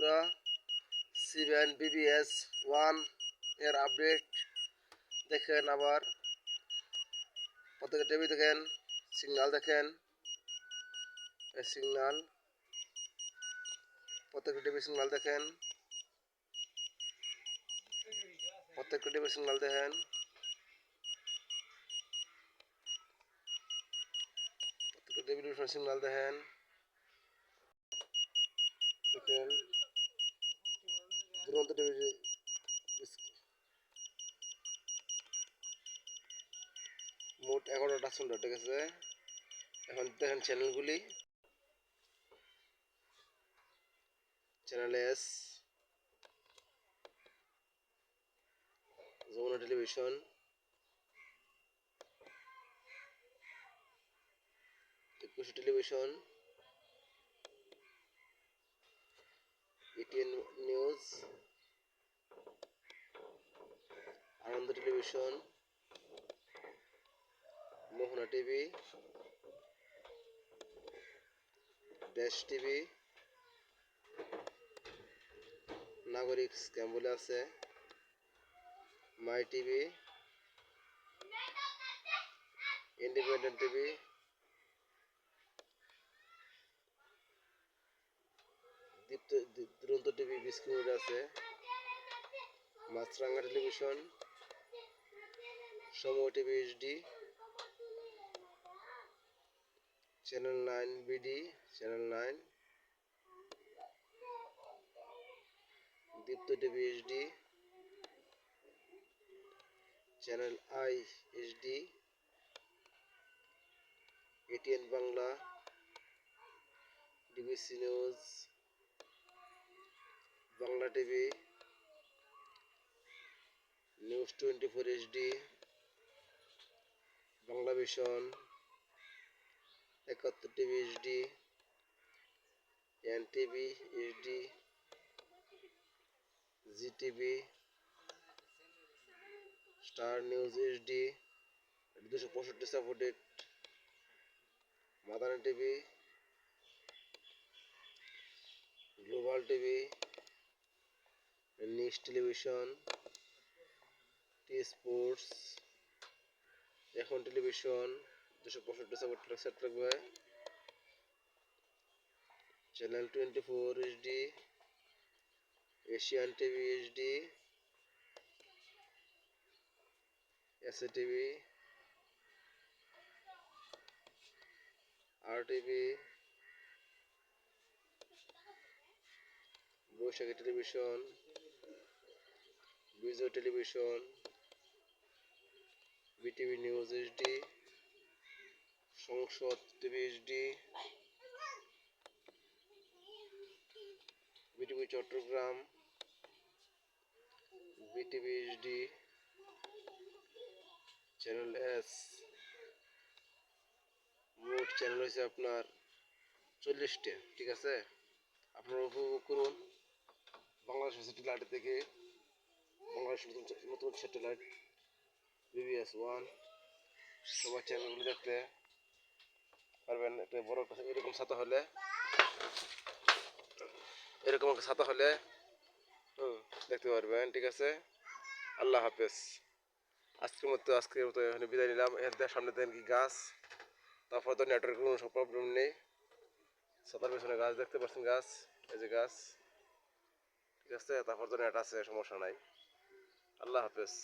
বন্ধুরা, C-band BBS 1 এর update দেখেন। আবার প্রত্যেকটা টিভি দেখেন, সিগন্যাল দেখেন, এই সিগন্যাল, প্রত্যেকটা টিভি সিগন্যাল দেখেন, প্রত্যেকটা টিভি সিগন্যাল দেখেন, প্রত্যেকটা টিভি সিগন্যাল দেখেন, দেখেন দুরন্ত টিভি মোট 11টা সুন্দর, ঠিক আছে। এখন দেখেন চ্যানেলগুলি, channel S, Jamuna television, Ekushey television, ATN news, Ananda television, Mohona TV, Desh TV, Nagorik scam বলে আছে, my TV, independent TV, Duronto TV biscuit আছে, Maasranga television, Somoy TV HD, channel 9 BD, channel 9, Deepto TV HD, channel I HD, ATN Bangla, DBC news, Bangla TV, news 24 HD, Bangla vision, 71 TV HD, NTV HD, ZTV, star news HD, 265 supported, Madani TV, global TV, news television, T sports, Ekhon television, 265 support set লাগবে, channel 24 HD, Asian TV HD, SATV, RTV, Baishakhi television, Bijoy television, BTV news HD, Sangsad TV HD, BTV Chattogram, BTV HD, channel S। মোট channel হয়েছে আপনার 40টা, ঠিক আছে। আপনারা উপভোগ করুন Bangladesh satellite থেকে, বাংলাদেশ নতুন স্যাটেলাইট BBS 1। সবার চ্যানেলগুলো দেখতে পারবেন। একটা বড় এরকম ছাতা হলে, এরকম একটা ছাতা হলে দেখতে পারবেন, ঠিক আছে। আল্লাহ হাফেজ। আজকের মতো এখানে বিদায় নিলাম। এর সামনে দেখেন কি গাছ, তারপর তো নেটওয়ার্কের কোনো সব প্রবলেম নেই। ছাতার পেছনে গাছ দেখতে পাচ্ছেন, গাছ, এই যে গাছ, ঠিক আছে। তারপর তো নেট আছে, সমস্যা নাই। আল্লাহ হাফেজ।